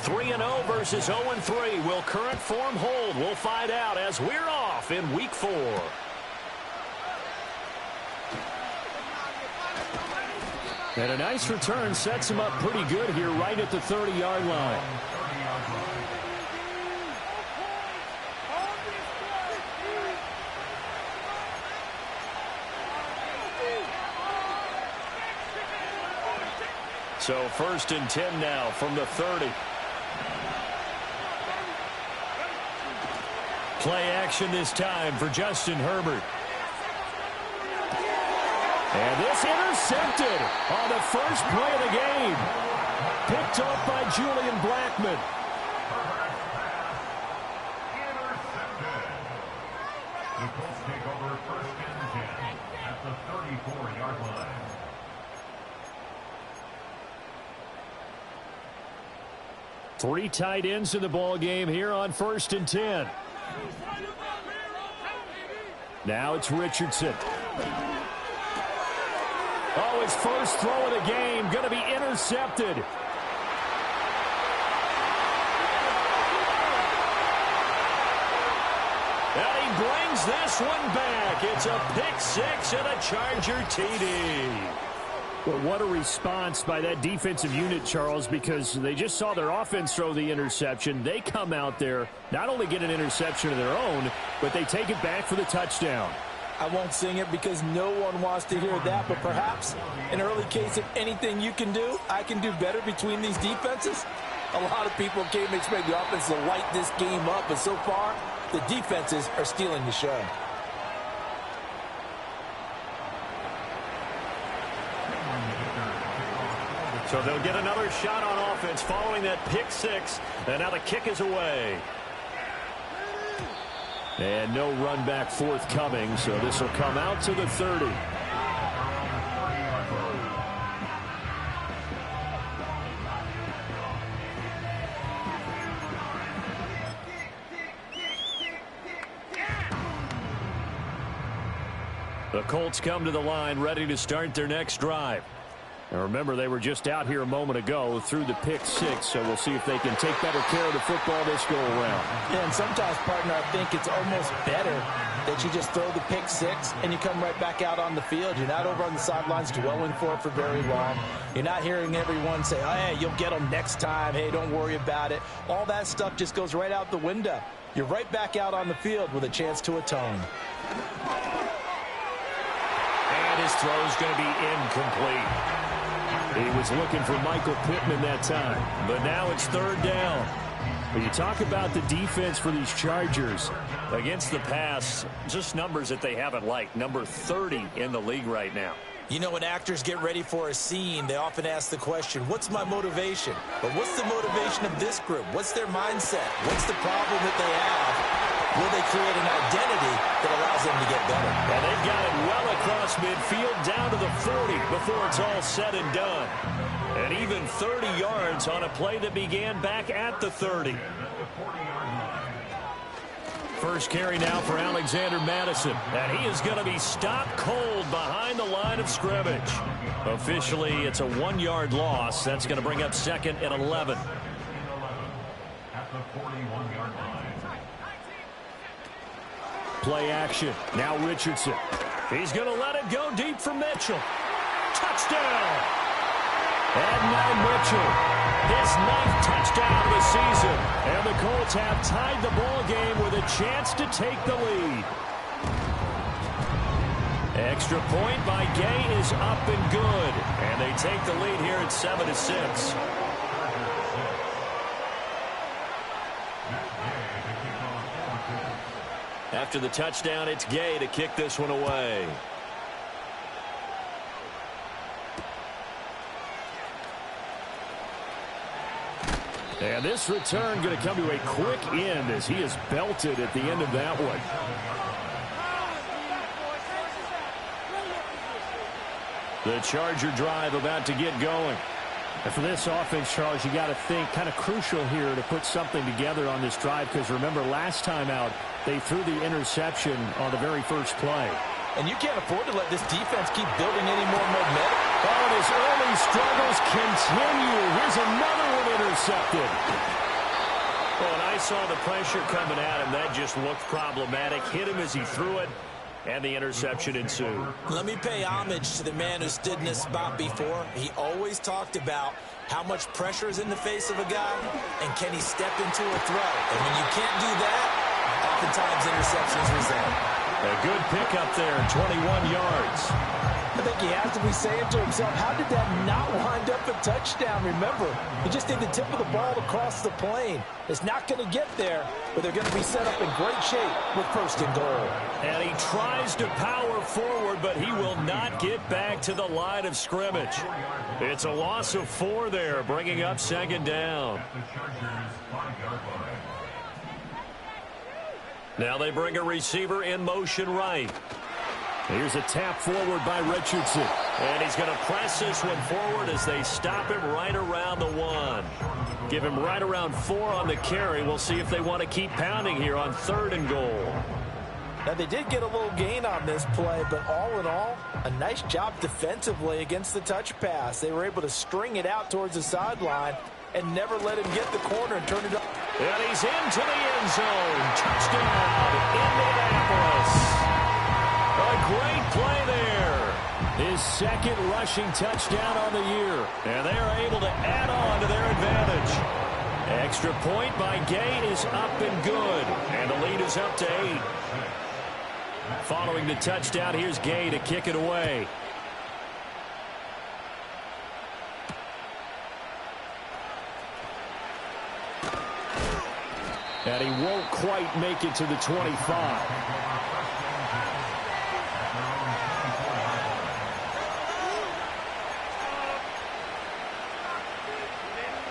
3-0 versus 0-3. Will current form hold? We'll find out as we're off in Week 4. And a nice return sets him up pretty good here right at the 30-yard line. So 1st and 10 now from the 30. Play action this time for Justin Herbert. And this intercepted on the first play of the game. Picked off by Julian Blackmon. The Colts take over 1st and 10 at the 34-yard line. Three tight ends in the ball game here on 1st and 10. Now it's Richardson. Oh, his first throw of the game going to be intercepted. And he brings this one back. It's a pick six and a Charger TD. Well, what a response by that defensive unit, Charles, because they just saw their offense throw the interception. They come out there, not only get an interception of their own, but they take it back for the touchdown. I won't sing it because no one wants to hear that, but perhaps an early case of anything you can do, I can do better between these defenses. A lot of people came to expect the offense to light this game up, but so far, the defenses are stealing the show. So they'll get another shot on offense following that pick six, and now the kick is away. And no run back forthcoming, so this will come out to the 30. The Colts come to the line ready to start their next drive. And remember, they were just out here a moment ago through the pick six, so we'll see if they can take better care of the football this go-around. Yeah, and sometimes, partner, I think it's almost better that you just throw the pick six and you come right back out on the field. You're not over on the sidelines dwelling for it for very long. You're not hearing everyone say, oh, hey, you'll get them next time. Hey, don't worry about it. All that stuff just goes right out the window. You're right back out on the field with a chance to atone. And his throw is going to be incomplete. He was looking for Michael Pittman that time, but now it's 3rd down. When you talk about the defense for these Chargers against the pass, just numbers that they haven't liked. Number 30 in the league right now. You know, when actors get ready for a scene, they often ask the question, what's my motivation? But what's the motivation of this group? What's their mindset? What's the problem that they have? Will they create an identity that allows them to get better? And they've got it well across midfield down to the 40 before it's all said and done. And even 30 yards on a play that began back at the 30. First carry now for Alexander Madison. And he is going to be stopped cold behind the line of scrimmage. Officially, it's a 1-yard loss. That's going to bring up 2nd and 11. At the 41-yard line. Play action. Now Richardson. He's going to let it go deep for Mitchell. Touchdown! And now Mitchell. His 9th touchdown of the season. And the Colts have tied the ball game with a chance to take the lead. Extra point by Gay is up and good. And they take the lead here at 7-6. After the touchdown, it's Gay to kick this one away. And this return going to come to a quick end as he is belted at the end of that one. The Charger drive about to get going. And for this offense, Charles, you got to think kind of crucial here to put something together on this drive, because remember last time out they threw the interception on the very first play. And you can't afford to let this defense keep building any more momentum. Oh, and his early struggles continue. Here's another one intercepted. Well, when I saw the pressure coming at him, that just looked problematic. Hit him as he threw it, and the interception ensued. Let me pay homage to the man who stood in this spot before. He always talked about how much pressure is in the face of a guy, and can he step into a throw. And when you can't do that, oftentimes interceptions result. A good pickup there, 21 yards. I think he has to be saying to himself, how did that not wind up a touchdown? Remember, he just did the tip of the ball across the plane. It's not going to get there, but they're going to be set up in great shape with first and goal. And he tries to power forward, but he will not get back to the line of scrimmage. It's a loss of 4 there, bringing up second down. Now they bring a receiver in motion right. Here's a tap forward by Richardson. And he's going to press this one forward as they stop him right around the 1. Give him right around 4 on the carry. We'll see if they want to keep pounding here on 3rd and goal. Now, they did get a little gain on this play, but all in all, a nice job defensively against the touch pass. They were able to string it out towards the sideline and never let him get the corner and turn it up. And he's into the end zone. Touchdown, Indianapolis. A great play there. His 2nd rushing touchdown on the year. And they are able to add on to their advantage. Extra point by Gay is up and good. And the lead is up to 8. Following the touchdown, here's Gay to kick it away. And he won't quite make it to the 25.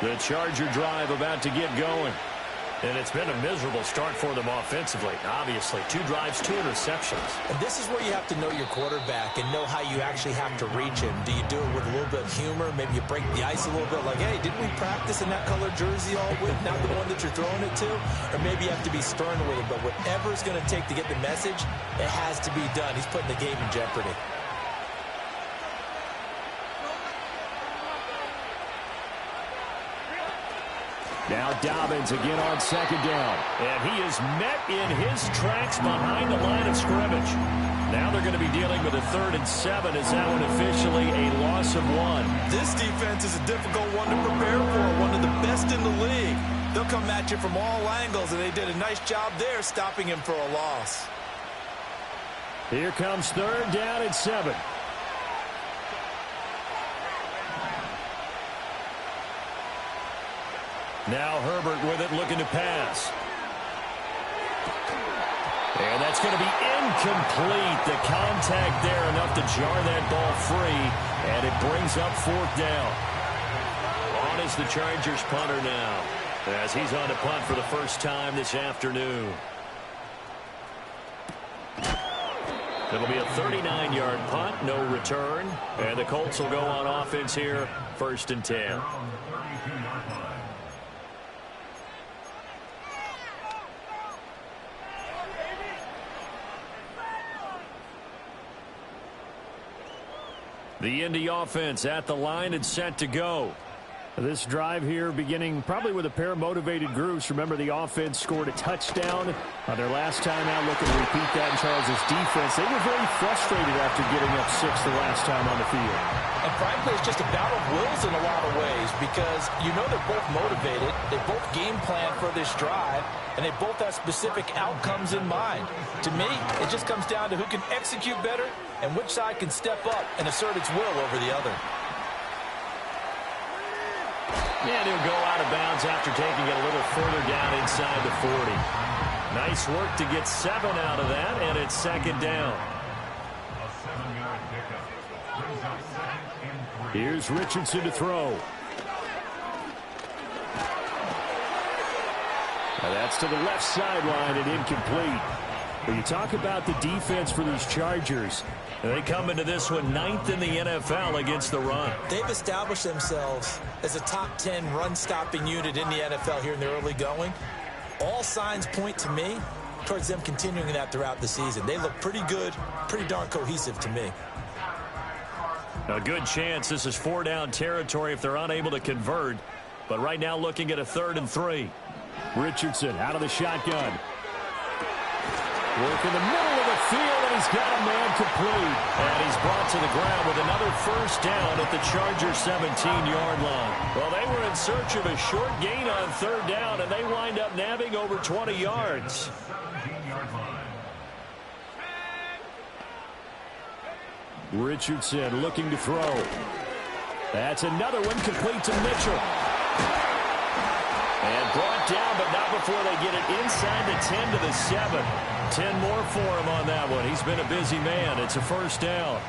The Charger drive about to get going. And it's been a miserable start for them offensively. Obviously, 2 drives, 2 interceptions. And this is where you have to know your quarterback and know how you actually have to reach him. Do you do it with a little bit of humor? Maybe you break the ice a little bit like, hey, didn't we practice in that color jersey all week? Not the one that you're throwing it to? Or maybe you have to be stern with it. But whatever it's going to take to get the message, it has to be done. He's putting the game in jeopardy. Now Dobbins again on 2nd down. And he is met in his tracks behind the line of scrimmage. Now they're going to be dealing with a 3rd and 7 as that one officially a loss of 1. This defense is a difficult one to prepare for, one of the best in the league. They'll come at you from all angles, and they did a nice job there stopping him for a loss. Here comes 3rd down and 7. Now Herbert with it, looking to pass. And that's going to be incomplete. The contact there enough to jar that ball free. And it brings up 4th down. On is the Chargers punter now, as he's on to punt for the first time this afternoon. It'll be a 39-yard punt, no return. And the Colts will go on offense here, 1st and 10. The Indy offense at the line and set to go. This drive here beginning probably with a pair of motivated groups. Remember, the offense scored a touchdown on their last time out. Looking to repeat that in Charles' defense. They were very frustrated after getting up 6 the last time on the field. And frankly, it's just a battle of wills in a lot of ways because you know they're both motivated. They both game plan for this drive, and they both have specific outcomes in mind. To me, it just comes down to who can execute better and which side can step up and assert its will over the other. And he'll go out of bounds after taking it a little further down inside the 40. Nice work to get 7 out of that, and it's 2nd down. A 7-yard pickup brings up 2nd and 3. Here's Richardson to throw. Now that's to the left sideline and incomplete. When you talk about the defense for these Chargers, they come into this one 9th in the NFL against the run. They've established themselves as a top 10 run-stopping unit in the NFL here in the early going. All signs point to me towards them continuing that throughout the season. They look pretty good, pretty darn cohesive to me. A good chance this is 4-down territory if they're unable to convert. But right now looking at a 3rd and 3. Richardson out of the shotgun. Work in the middle of the field, and he's got a man complete. And he's brought to the ground with another first down at the Chargers' 17-yard line. Well, they were in search of a short gain on 3rd down, and they wind up nabbing over 20 yards. Richardson looking to throw. That's another one complete to Mitchell. And brought down, but not before they get it inside the 10 to the 7. 10 more for him on that one. He's been a busy man. It's a first down.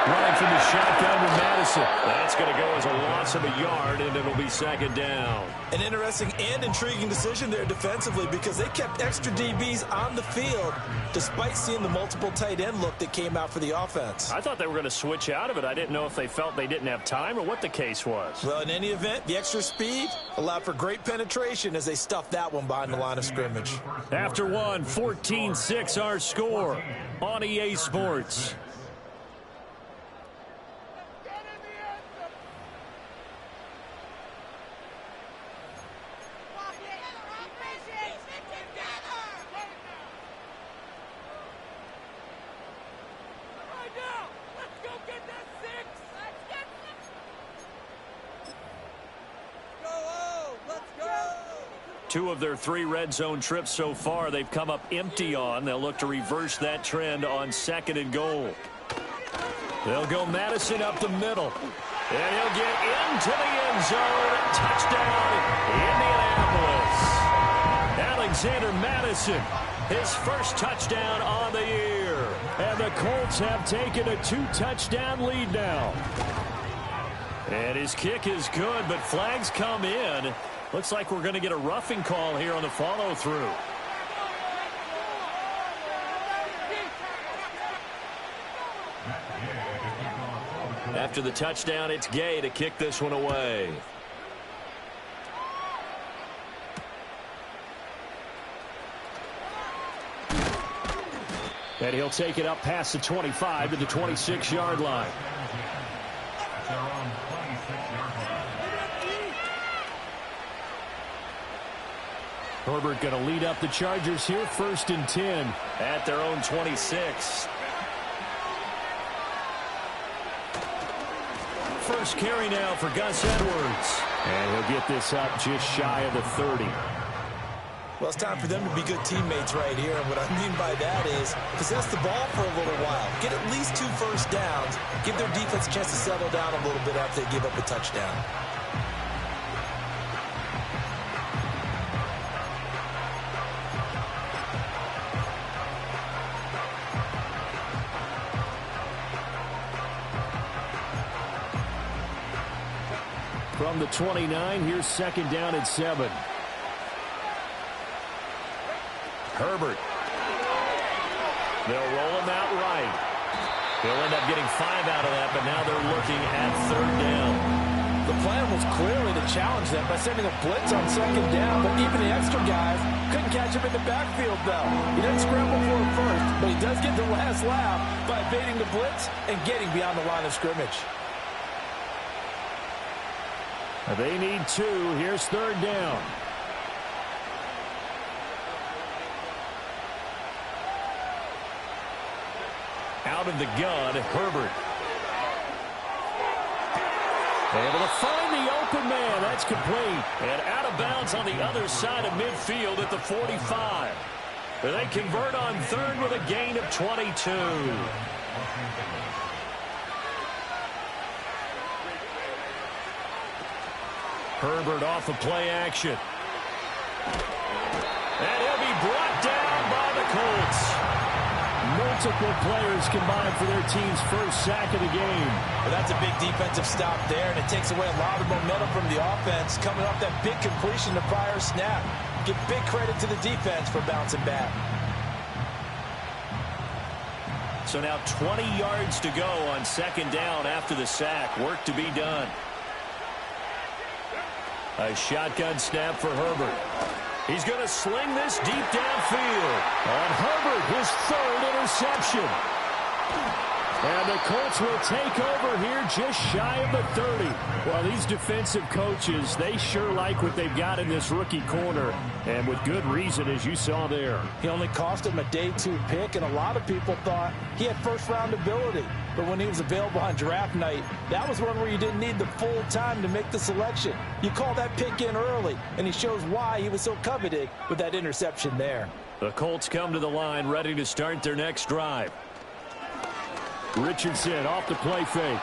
Running from the shotgun with Madison. That's going to go as a loss of a yard, and it'll be 2nd down. An interesting and intriguing decision there defensively because they kept extra DBs on the field despite seeing the multiple tight end look that came out for the offense. I thought they were going to switch out of it. I didn't know if they felt they didn't have time or what the case was. Well, in any event, the extra speed allowed for great penetration as they stuffed that one behind the line of scrimmage. After one, 14-6 our score on EA Sports. Two of their 3 red zone trips so far they've come up empty on. They'll look to reverse that trend on 2nd and goal. They'll go Madison up the middle. And he'll get into the end zone. Touchdown, Indianapolis. Alexander Madison, his first touchdown on the year. And the Colts have taken a 2-touchdown lead now. And his kick is good, but flags come in. Looks like we're going to get a roughing call here on the follow-through. After the touchdown, it's Gay to kick this one away. And he'll take it up past the 25 to the 26-yard line. Herbert going to lead up the Chargers here, 1st and 10 at their own 26. First carry now for Gus Edwards. And he'll get this up just shy of the 30. Well, it's time for them to be good teammates right here. And what I mean by that is possess the ball for a little while. Get at least 2 first downs. Give their defense a chance to settle down a little bit after they give up a touchdown. From the 29, here's 2nd down and 7. Herbert. They'll roll him out right. They'll end up getting 5 out of that, but now they're looking at 3rd down. The plan was clearly to challenge them by sending a blitz on 2nd down, but even the extra guys couldn't catch him in the backfield, though. He didn't scramble for it first, but he does get the last laugh by evading the blitz and getting beyond the line of scrimmage. They need 2. Here's 3rd down. Out of the gun, Herbert. Able to find the open man. That's complete. And out of bounds on the other side of midfield at the 45. They convert on 3rd with a gain of 22. Herbert off of play action. And he'll be brought down by the Colts. Multiple players combined for their team's first sack of the game. Well, that's a big defensive stop there, and it takes away a lot of momentum from the offense coming off that big completion the prior snap. Give big credit to the defense for bouncing back. So now 20 yards to go on 2nd down after the sack. Work to be done. A shotgun snap for Herbert. He's going to sling this deep downfield. On Herbert, his 3rd interception. And the Colts will take over here just shy of the 30. Well, these defensive coaches, they sure like what they've got in this rookie corner, and with good reason, as you saw there. He only cost him a day 2 pick, and a lot of people thought he had first-round ability. But when he was available on draft night, that was one where you didn't need the full time to make the selection. You call that pick in early, and he shows why he was so coveted with that interception there. The Colts come to the line, ready to start their next drive. Richardson off the play fake.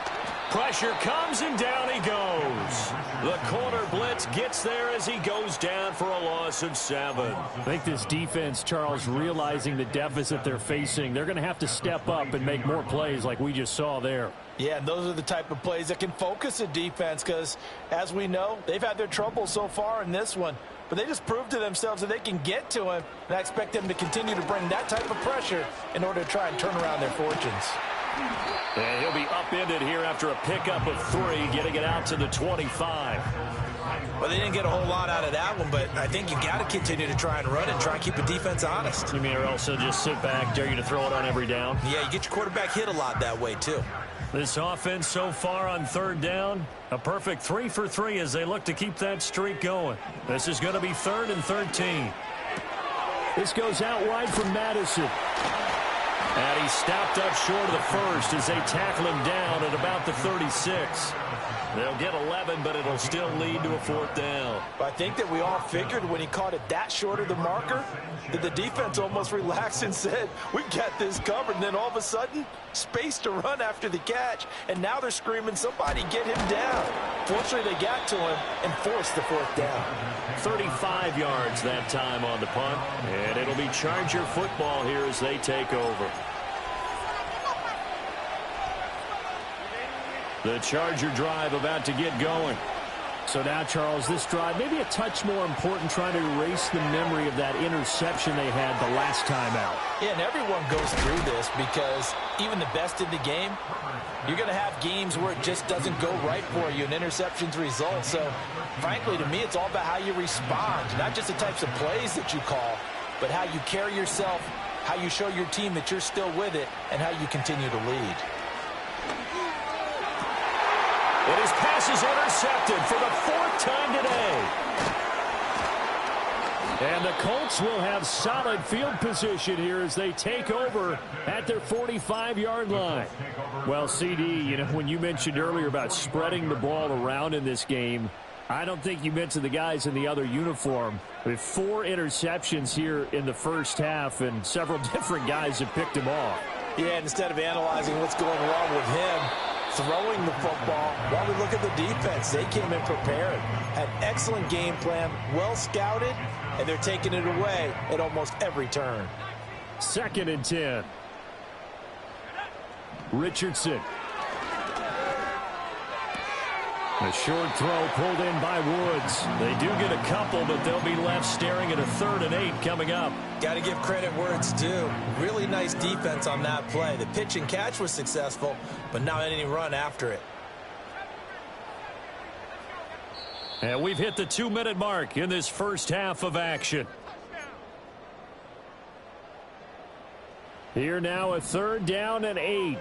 Pressure comes, and down he goes. The corner blitz gets there as he goes down for a loss of 7. I think this defense, Charles, realizing the deficit they're facing, they're going to have to step up and make more plays like we just saw there. Yeah, and those are the type of plays that can focus a defense because, as we know, they've had their trouble so far in this one. But they just proved to themselves that they can get to him, and I expect them to continue to bring that type of pressure in order to try and turn around their fortunes. And he'll be upended here after a pickup of 3, getting it out to the 25. Well, they didn't get a whole lot out of that one, but I think you got to continue to try and run and try and keep the defense honest. You mean or also just sit back, dare you to throw it on every down? Yeah, you get your quarterback hit a lot that way, too. This offense so far on 3rd down, a perfect 3 for 3 as they look to keep that streak going. This is going to be 3rd and 13. This goes out wide from Madison. And he stopped up short of the first as they tackle him down at about the 36. They'll get 11, but it'll still lead to a 4th down. I think that we all figured when he caught it that short of the marker that the defense almost relaxed and said, we got this covered. And then all of a sudden, space to run after the catch. And now they're screaming, somebody get him down. Fortunately, they got to him and forced the 4th down. 35 yards that time on the punt. And it'll be Charger football here as they take over. The Charger drive about to get going. So now, Charles, this drive maybe a touch more important, trying to erase the memory of that interception they had the last time out. Yeah, and everyone goes through this because even the best in the game, you're going to have games where it just doesn't go right for you and interceptions result. So, frankly, to me, it's all about how you respond, not just the types of plays that you call, but how you carry yourself, how you show your team that you're still with it, and how you continue to lead. And his pass is intercepted for the 4th time today. And the Colts will have solid field position here as they take over at their 45-yard line. Well, CD, you know, when you mentioned earlier about spreading the ball around in this game, I don't think you mentioned the guys in the other uniform. With 4 interceptions here in the first half, and several different guys have picked him off. Yeah, instead of analyzing what's going wrong with him, throwing the football, while we look at the defense, they came in prepared, had excellent game plan, well scouted, and they're taking it away at almost every turn. 2nd and 10. Richardson. A short throw pulled in by Woods. They do get a couple, but they'll be left staring at a 3rd and 8 coming up. Got to give credit where it's due. Really nice defense on that play. The pitch and catch was successful, but not any run after it. And we've hit the 2-minute mark in this first half of action. Here now, a 3rd down and 8.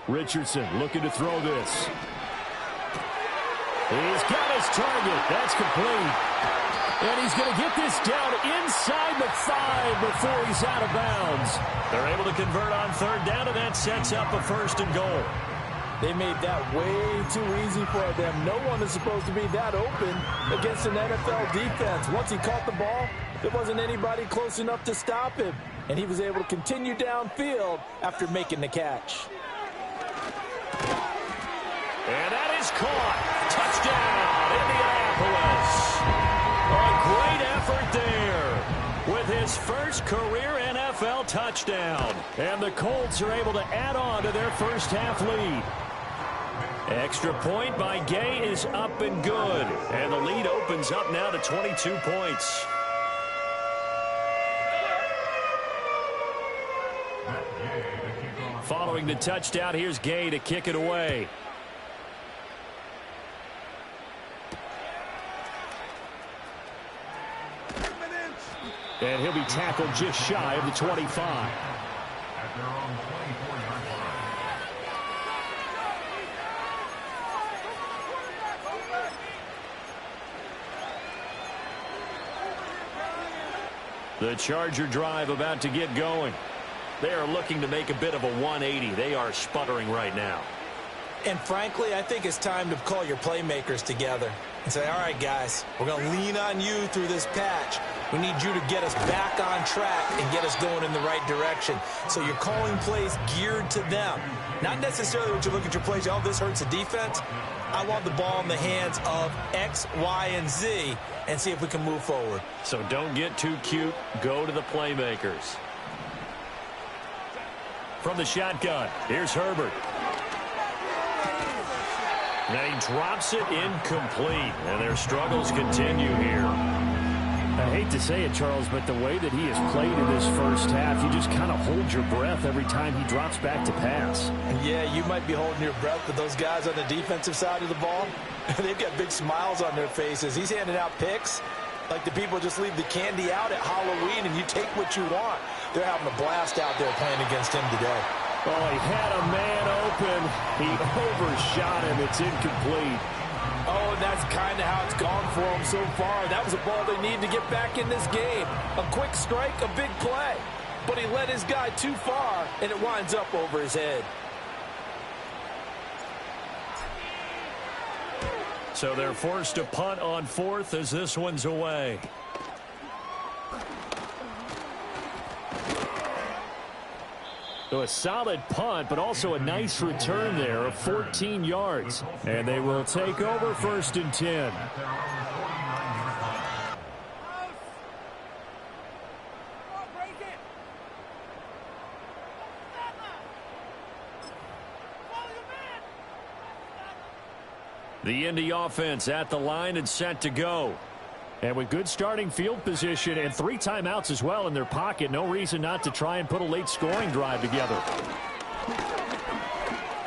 Richardson looking to throw this. He's got his target. That's complete. And he's going to get this down inside the 5 before he's out of bounds. They're able to convert on 3rd down, and that sets up a 1st and goal. They made that way too easy for them. No one is supposed to be that open against an NFL defense. Once he caught the ball, there wasn't anybody close enough to stop him. And he was able to continue downfield after making the catch. And that is caught. Touchdown, Indianapolis. A great effort there with his first career NFL touchdown. And the Colts are able to add on to their first half lead. Extra point by Gay is up and good. And the lead opens up now to 22 points. Following the touchdown, here's Gay to kick it away. And he'll be tackled just shy of the 25. their own 24-yard line. The Charger drive about to get going. They are looking to make a bit of a 180. They are sputtering right now. And frankly, I think it's time to call your playmakers together and say, all right, guys, we're going to lean on you through this patch. We need you to get us back on track and get us going in the right direction. So you're calling plays geared to them. Not necessarily what you look at your plays, oh, this hurts the defense. I want the ball in the hands of X, Y, and Z and see if we can move forward. So don't get too cute. Go to the playmakers. From the shotgun, here's Herbert. And he drops it incomplete. And their struggles continue here. I hate to say it, Charles, but the way that he has played in this first half, you just kind of hold your breath every time he drops back to pass. Yeah, you might be holding your breath, but those guys on the defensive side of the ball, they've got big smiles on their faces. He's handing out picks like the people just leave the candy out at Halloween and you take what you want. They're having a blast out there playing against him today. Oh, he had a man open. He overshot him. It's incomplete. Oh, and that's kind of how it's gone for them so far. That was a ball they need to get back in this game. A quick strike, a big play. But he led his guy too far, and it winds up over his head. So they're forced to punt on fourth as this one's away. So a solid punt, but also a nice return there of 14 yards. And they will take over 1st and 10. The Indy offense at the line and set to go. And with good starting field position and 3 timeouts as well in their pocket, no reason not to try and put a late scoring drive together.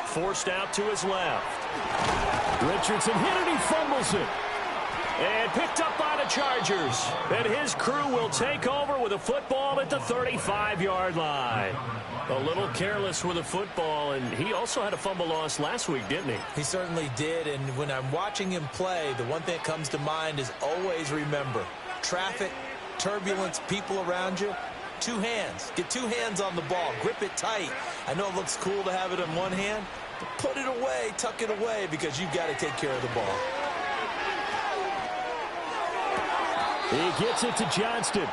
Forced out to his left. Richardson hit it, he fumbles it. And picked up by the Chargers. And his crew will take over with a football at the 35-yard line. A little careless with a football, and he also had a fumble loss last week, didn't he? He certainly did, and when I'm watching him play, the one thing that comes to mind is always remember, traffic, turbulence, people around you, 2 hands. Get 2 hands on the ball. Grip it tight. I know it looks cool to have it in one hand, but put it away, tuck it away, because you've got to take care of the ball. He gets it to Johnston.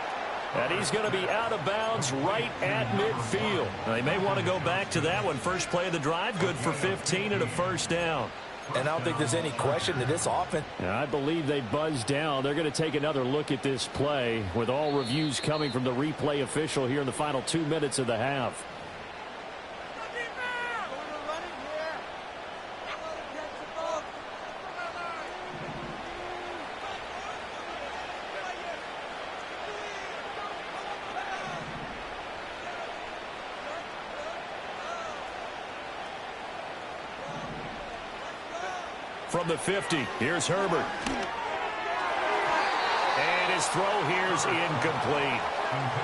And he's going to be out of bounds right at midfield. Now, they may want to go back to that one. First play of the drive, good for 15 and a first down. And I don't think there's any question to this offense. I believe they buzzed down. They're going to take another look at this play with all reviews coming from the replay official here in the final 2 minutes of the half. From the 50, here's Herbert. And his throw here's incomplete.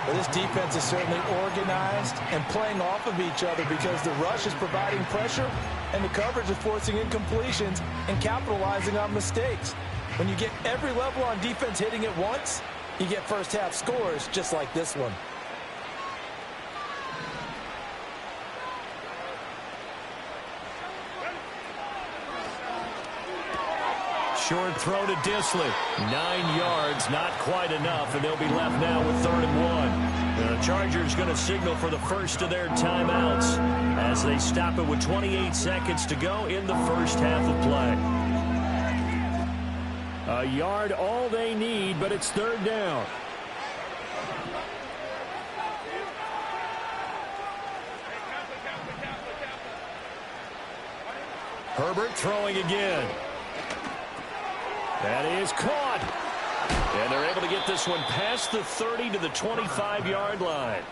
Well, this defense is certainly organized and playing off of each other because the rush is providing pressure and the coverage is forcing incompletions and capitalizing on mistakes. When you get every level on defense hitting at once, you get first half scores just like this one. Short throw to Disley. 9 yards, not quite enough, and they'll be left now with 3rd and 1. The Chargers going to signal for the first of their timeouts as they stop it with 28 seconds to go in the first half of play. A yard all they need, but it's 3rd down. Herbert throwing again. That is caught. And they're able to get this one past the 30 to the 25-yard line.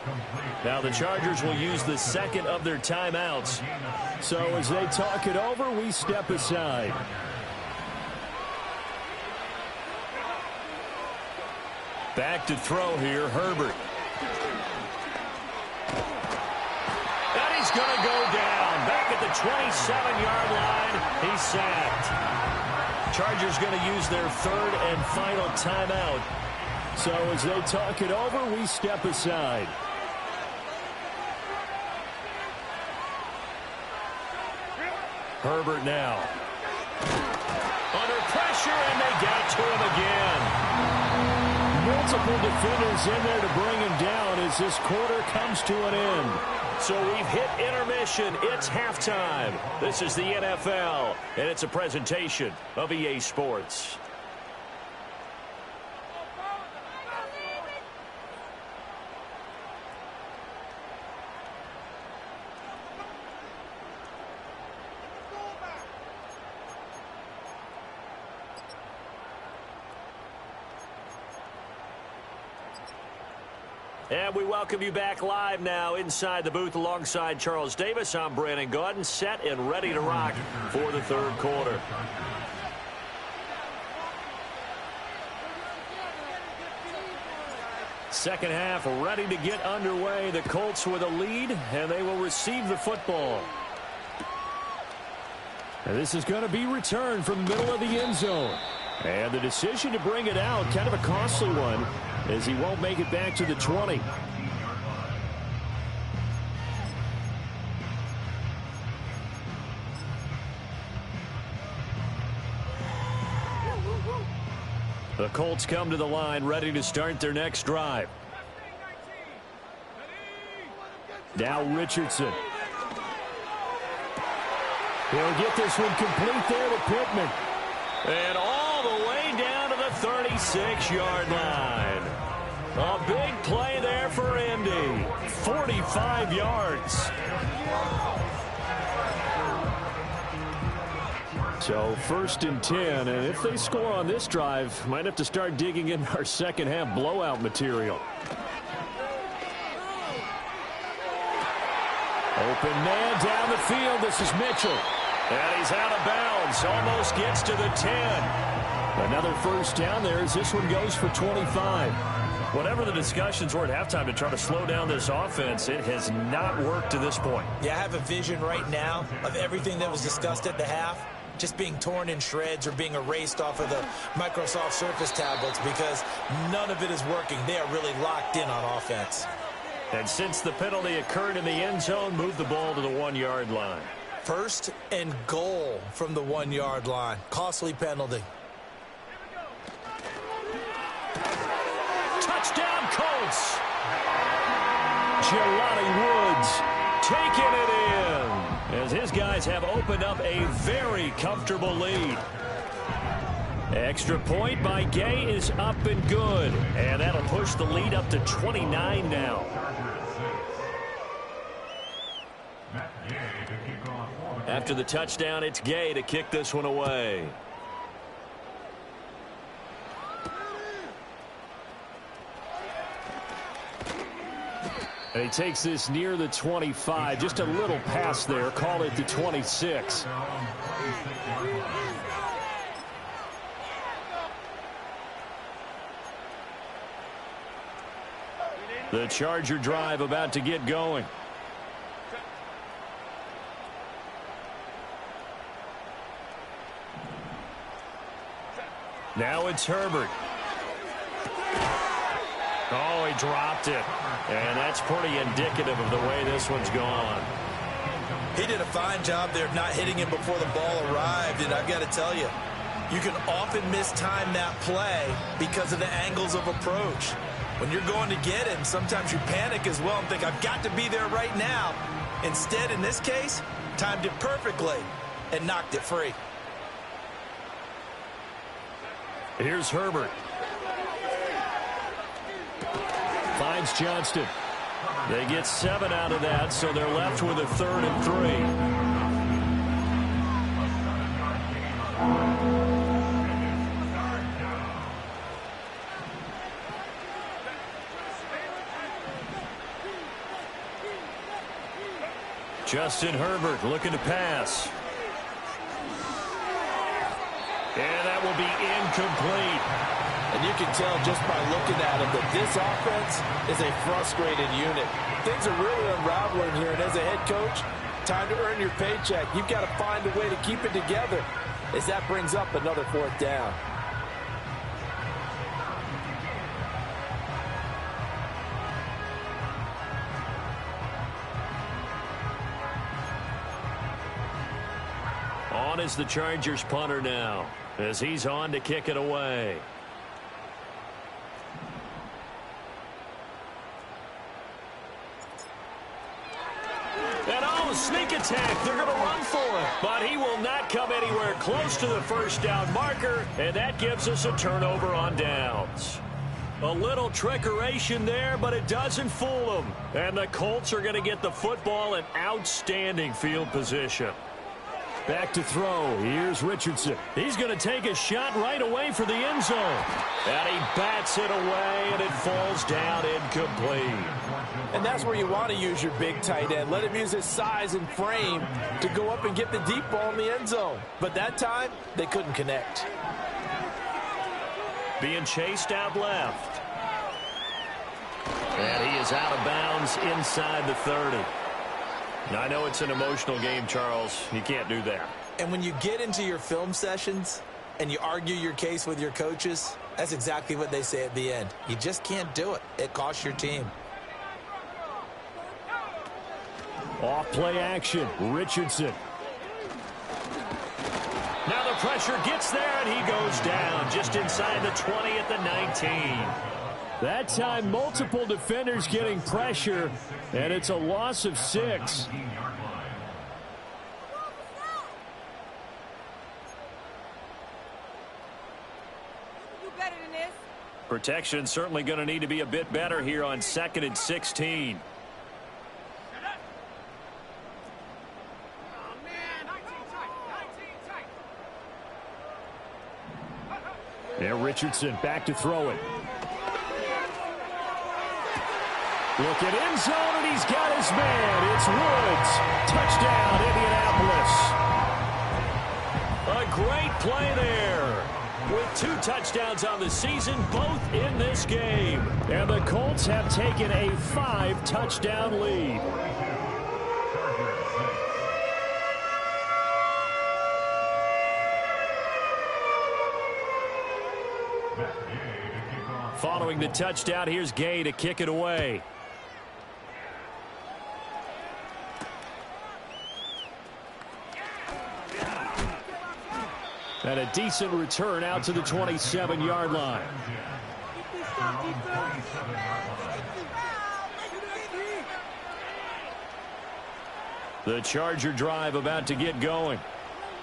Now the Chargers will use the second of their timeouts. So as they talk it over, we step aside. Back to throw here, Herbert. going to go down. Back at the 27-yard line, he's sacked. Chargers going to use their third and final timeout. So as they talk it over, we step aside. Herbert now. Under pressure, and they got to him again. Multiple defenders in there to bring him down as this quarter comes to an end. So we've hit intermission. It's halftime. This is the NFL, and it's a presentation of EA Sports. And we welcome you back live now inside the booth alongside Charles Davis. I'm Brandon Gaudin, set and ready to rock for the third quarter. Second half ready to get underway. The Colts with a lead, and they will receive the football. And this is going to be returned from the middle of the end zone. And the decision to bring it out, kind of a costly one, as he won't make it back to the 20. The Colts come to the line ready to start their next drive. Now Richardson. He'll get this one complete there to Pittman. And all the way down to the 36-yard line. A big play there for Indy. 45 yards. So first and 10, and if they score on this drive, might have to start digging in our second half blowout material. Open man down the field. This is Mitchell. And he's out of bounds. Almost gets to the 10. Another first down there as this one goes for 25. Whatever the discussions were at halftime to try to slow down this offense, it has not worked to this point. Yeah, I have a vision right now of everything that was discussed at the half just being torn in shreds or being erased off of the Microsoft Surface tablets because none of it is working. They are really locked in on offense. And since the penalty occurred in the end zone, move the ball to the 1-yard line. First and goal from the 1-yard line. Costly penalty. Touchdown, Colts. Jelani Woods taking it in as his guys have opened up a very comfortable lead. Extra point by Gay is up and good, and that'll push the lead up to 29 now. After the touchdown, it's Gay to kick this one away. And he takes this near the 25. Just a little pass there. Call it the 26. The Charger drive about to get going. Now it's Herbert. Oh, he dropped it. And that's pretty indicative of the way this one's gone. He did a fine job there of not hitting him before the ball arrived. And I've got to tell you, you can often mistime that play because of the angles of approach. When you're going to get him, sometimes you panic as well and think, I've got to be there right now. Instead, in this case, timed it perfectly and knocked it free. Here's Herbert. Finds Johnston. They get 7 out of that, so they're left with a 3rd and 3. Justin Herbert looking to pass. And that will be incomplete. And you can tell just by looking at him that this offense is a frustrated unit. Things are really unraveling here, and as a head coach, time to earn your paycheck. You've got to find a way to keep it together as that brings up another 4th down. On is the Chargers punter now, as he's on to kick it away. And sneak attack. They're going to run for it. But he will not come anywhere close to the first down marker, and that gives us a turnover on downs. A little trickeration there, but it doesn't fool them. And the Colts are going to get the football in outstanding field position. Back to throw. Here's Richardson. He's going to take a shot right away for the end zone. And he bats it away, and it falls down incomplete. And that's where you want to use your big tight end. Let him use his size and frame to go up and get the deep ball in the end zone. But that time, they couldn't connect. Being chased out left. And he is out of bounds inside the 30. Now, I know it's an emotional game, Charles. You can't do that. And when you get into your film sessions and you argue your case with your coaches, that's exactly what they say at the end. You just can't do it. It costs your team. Off play action. Richardson. Now the pressure gets there, and he goes down just inside the 20 at the 19. That time, multiple defenders getting pressure, and it's a loss of 6. Protection certainly going to need to be a bit better here on 2nd and 16. Now Richardson back to throw it. Look at end zone, and he's got his man. It's Woods. Touchdown, Indianapolis. A great play there. With 2 touchdowns on the season, both in this game. And the Colts have taken a 5-touchdown lead. Following the touchdown, here's Gay to kick it away. And a decent return out to the 27-yard line. The Charger drive about to get going.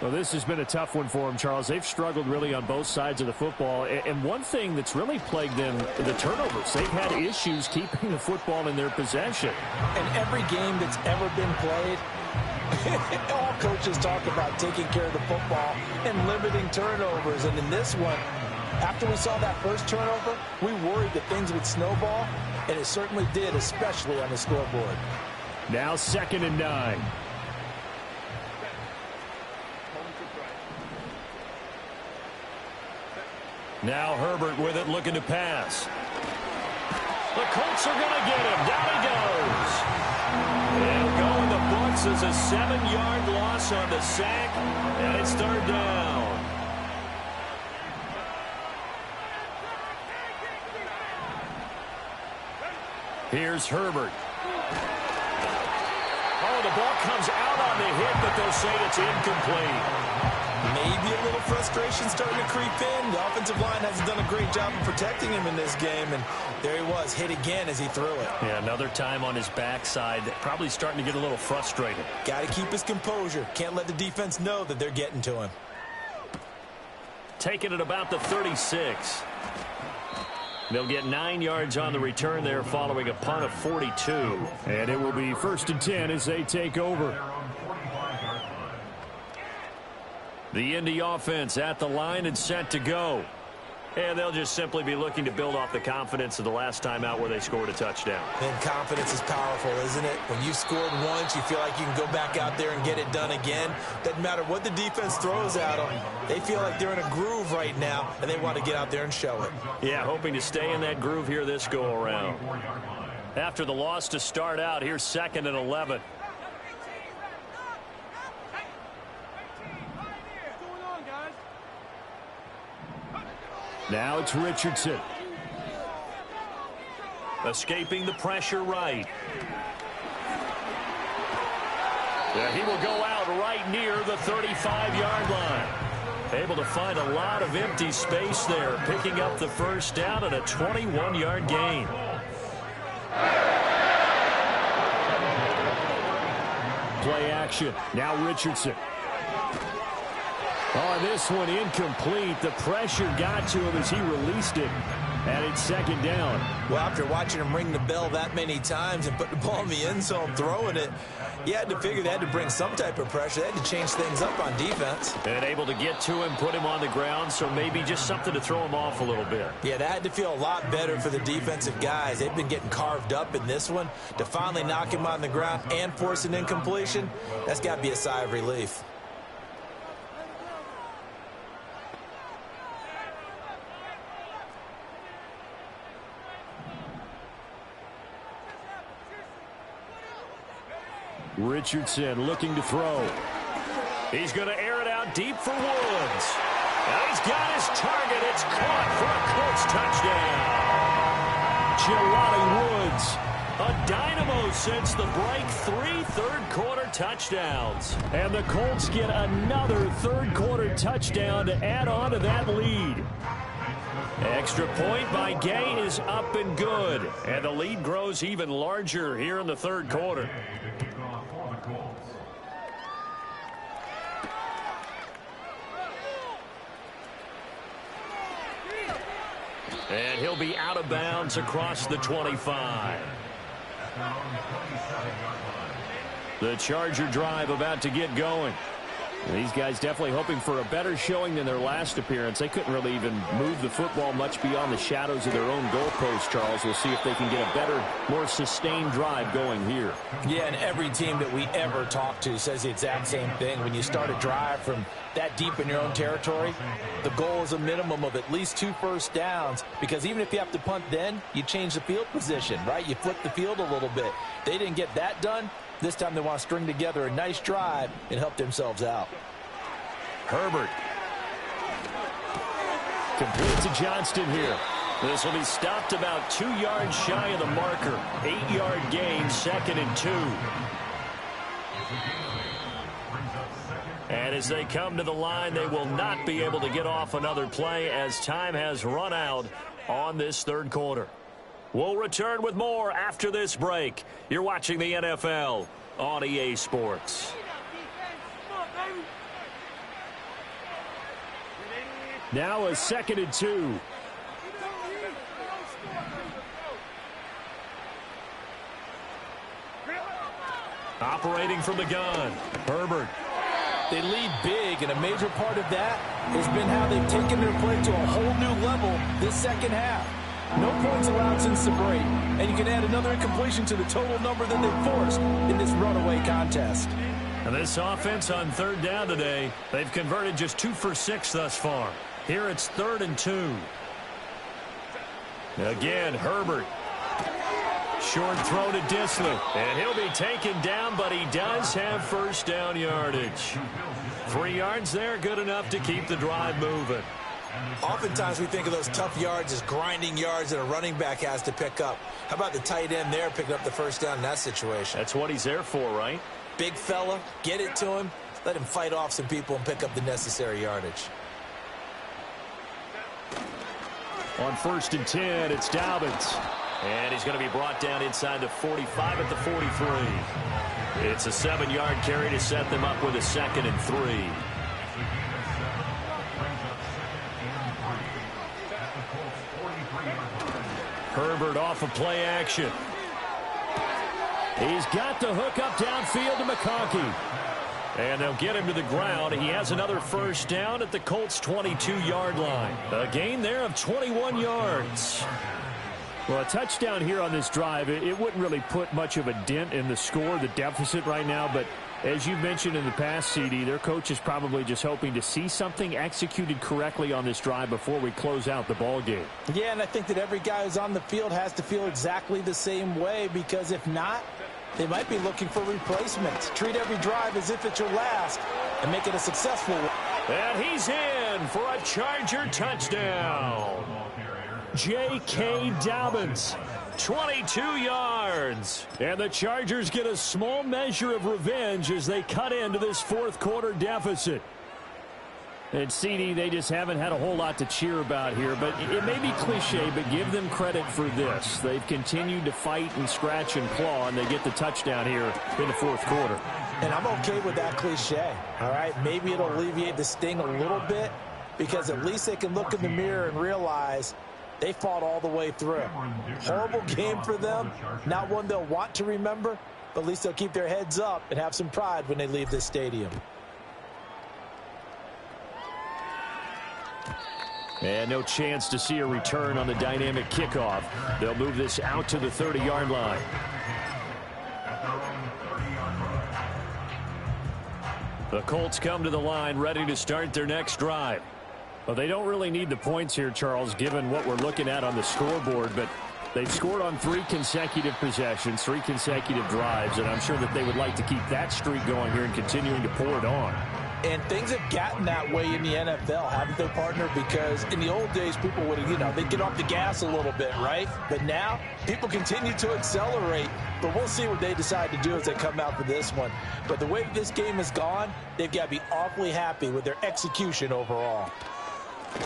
Well, this has been a tough one for them, Charles. They've struggled really on both sides of the football. And one thing that's really plagued them, the turnovers. They've had issues keeping the football in their possession. And every game that's ever been played, all coaches talk about taking care of the football and limiting turnovers. And in this one, after we saw that first turnover, we worried that things would snowball, and it certainly did, especially on the scoreboard. Now 2nd and 9. Now Herbert with it, looking to pass. The Colts are going to get him. Down he goes. They'll go in the books as a 7-yard loss on the sack, and it's 3rd down. Here's Herbert. Oh, the ball comes out on the hit, but they'll say it's incomplete. Maybe a little frustration starting to creep in. The offensive line hasn't done a great job of protecting him in this game, and there he was, hit again as he threw it. Yeah, another time on his backside, probably starting to get a little frustrated. Got to keep his composure. Can't let the defense know that they're getting to him. Taking it about the 36. They'll get 9 yards on the return there following a punt of 42. And it will be 1st and 10 as they take over. The Indy offense at the line and set to go. And they'll just simply be looking to build off the confidence of the last time out where they scored a touchdown. And confidence is powerful, isn't it? When you scored once, you feel like you can go back out there and get it done again. Doesn't matter what the defense throws at them. They feel like they're in a groove right now, and they want to get out there and show it. Yeah, hoping to stay in that groove here this go-around. After the loss to start out, here's 2nd and 11. Now it's Richardson. Escaping the pressure right. Yeah, he will go out right near the 35-yard line. Able to find a lot of empty space there, picking up the first down and a 21-yard gain. Play action. Now Richardson. Oh, this one incomplete. The pressure got to him as he released it. And it's 2nd down. Well, after watching him ring the bell that many times and put the ball in the end zone, throwing it, you had to figure they had to bring some type of pressure. They had to change things up on defense. And able to get to him, put him on the ground, so maybe just something to throw him off a little bit. Yeah, that had to feel a lot better for the defensive guys. They've been getting carved up in this one. To finally knock him on the ground and force an incompletion, that's got to be a sigh of relief. Richardson looking to throw. He's going to air it out deep for Woods. And he's got his target. It's caught for a Colts touchdown. Jelani Woods, a dynamo since the break. 3 third-quarter touchdowns. And the Colts get another third-quarter touchdown to add on to that lead. Extra point by Gay is up and good. And the lead grows even larger here in the third quarter. And he'll be out of bounds across the 25. The Charger drive about to get going. These guys definitely hoping for a better showing than their last appearance. They couldn't really even move the football much beyond the shadows of their own goalpost, Charles. We'll see if they can get a better, more sustained drive going here. Yeah, and every team that we ever talk to says the exact same thing. When you start a drive from that deep in your own territory, the goal is a minimum of at least 2 first downs, because even if you have to punt then, you change the field position, right? You flip the field a little bit. They didn't get that done. This time they want to string together a nice drive and help themselves out. Herbert. Complete to Johnston here. This will be stopped about 2 yards shy of the marker. 8-yard gain, 2nd and 2. And as they come to the line, they will not be able to get off another play as time has run out on this third quarter. We'll return with more after this break. You're watching the NFL on EA Sports. Now a 2nd and 2. Operating from the gun, Herbert. They lead big, and a major part of that has been how they've taken their play to a whole new level this second half. No points allowed since the break, and you can add another incompletion to the total number that they've forced in this runaway contest. And this offense on third down today, they've converted just 2 for 6 thus far. Here it's 3rd and 2. Again, Herbert. Short throw to Disley. And he'll be taken down, but he does have first down yardage. 3 yards there, good enough to keep the drive moving. Oftentimes we think of those tough yards as grinding yards that a running back has to pick up. How about the tight end there picking up the first down in that situation? That's what he's there for, right? Big fella, get it to him, let him fight off some people and pick up the necessary yardage. On 1st and 10, it's Dobbins. And he's going to be brought down inside the 45 at the 43. It's a 7-yard carry to set them up with a 2nd and 3. Herbert off of play action. He's got the hook up downfield to McConkey. And they'll get him to the ground. He has another first down at the Colts' 22-yard line. A gain there of 21 yards. Well, a touchdown here on this drive, it wouldn't really put much of a dent in the score, the deficit right now. But as you mentioned in the past, CD, their coach is probably just hoping to see something executed correctly on this drive before we close out the ball game. Yeah, and I think that every guy who's on the field has to feel exactly the same way, because if not, they might be looking for replacements. Treat every drive as if it's your last and make it a successful one. And he's in for a Charger touchdown. J.K. Dobbins, 22 yards. And the Chargers get a small measure of revenge as they cut into this fourth quarter deficit. And CD, they just haven't had a whole lot to cheer about here, but it may be cliche, but give them credit for this. They've continued to fight and scratch and claw, and they get the touchdown here in the fourth quarter. And I'm okay with that cliche, all right? Maybe it'll alleviate the sting a little bit, because at least they can look in the mirror and realize they fought all the way through. Horrible game for them, not one they'll want to remember, but at least they'll keep their heads up and have some pride when they leave this stadium. And no chance to see a return on the dynamic kickoff. They'll move this out to the 30-yard line. The Colts come to the line ready to start their next drive. Well, they don't really need the points here, Charles, given what we're looking at on the scoreboard, but they've scored on 3 consecutive possessions, 3 consecutive drives, and I'm sure that they would like to keep that streak going here and continuing to pour it on. And things have gotten that way in the NFL, haven't they, partner? Because in the old days, people would, they'd get off the gas a little bit, right? But now, people continue to accelerate. But we'll see what they decide to do as they come out for this one. But the way that this game has gone, they've got to be awfully happy with their execution overall.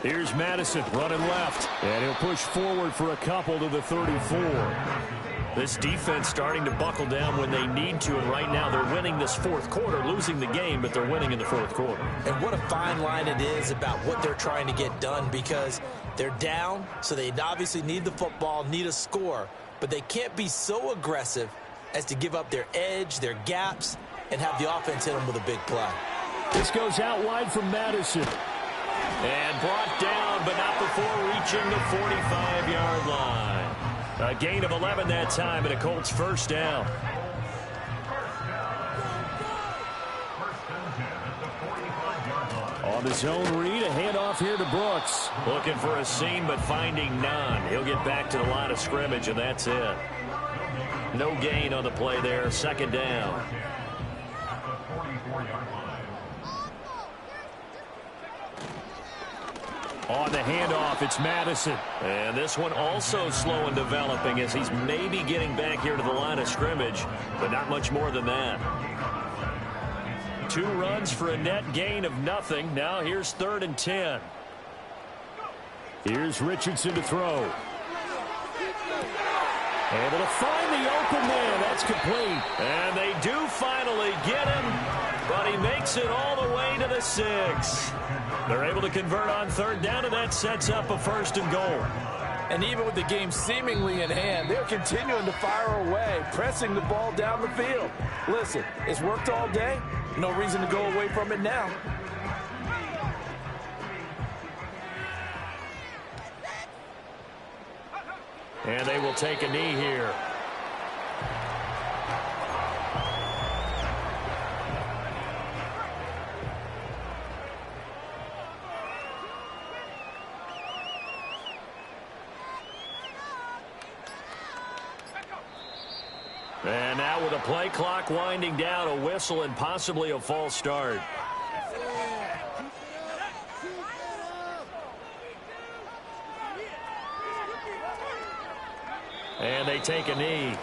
Here's Madison running left. And he'll push forward for a couple to the 34. This defense starting to buckle down when they need to, and right now they're winning this fourth quarter, losing the game, but they're winning in the fourth quarter. And what a fine line it is about what they're trying to get done, because they're down, so they obviously need the football, need a score, but they can't be so aggressive as to give up their edge, their gaps, and have the offense hit them with a big play. This goes out wide from Madison. And brought down, but not before reaching the 45-yard line. A gain of 11 that time, and a Colts first down. On the zone read, a handoff here to Brooks. Looking for a seam, but finding none. He'll get back to the line of scrimmage, and that's it. No gain on the play there, second down. On the handoff, it's Madison. And this one also slow in developing as he's maybe getting back here to the line of scrimmage, but not much more than that. 2 runs for a net gain of nothing. Now here's 3rd and 10. Here's Richardson to throw. Able to find the open man. That's complete. And they do finally get him, but he makes it all the way to the 6. They're able to convert on 3rd down, and that sets up a 1st and goal. And even with the game seemingly in hand, they're continuing to fire away, pressing the ball down the field. Listen, it's worked all day. No reason to go away from it now. And they will take a knee here. And now with a play clock winding down, a whistle and possibly a false start. And they take a knee.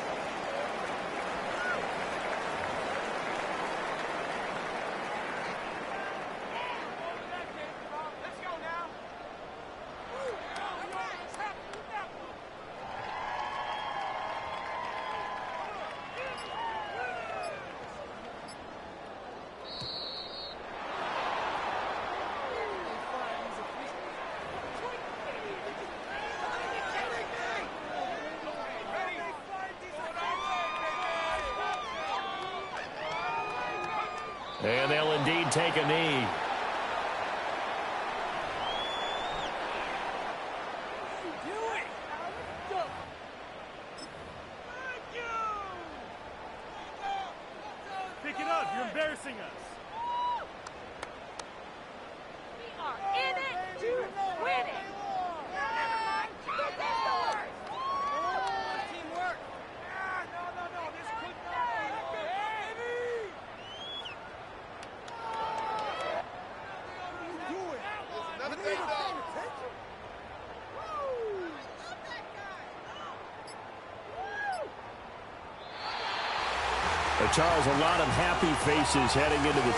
indeed take a knee. Pick it up. You're embarrassing us. We are in it to win it. This is the worst. Teamwork. No. This could not be. Do it. Another thing, though. Charles, a lot of happy faces heading into the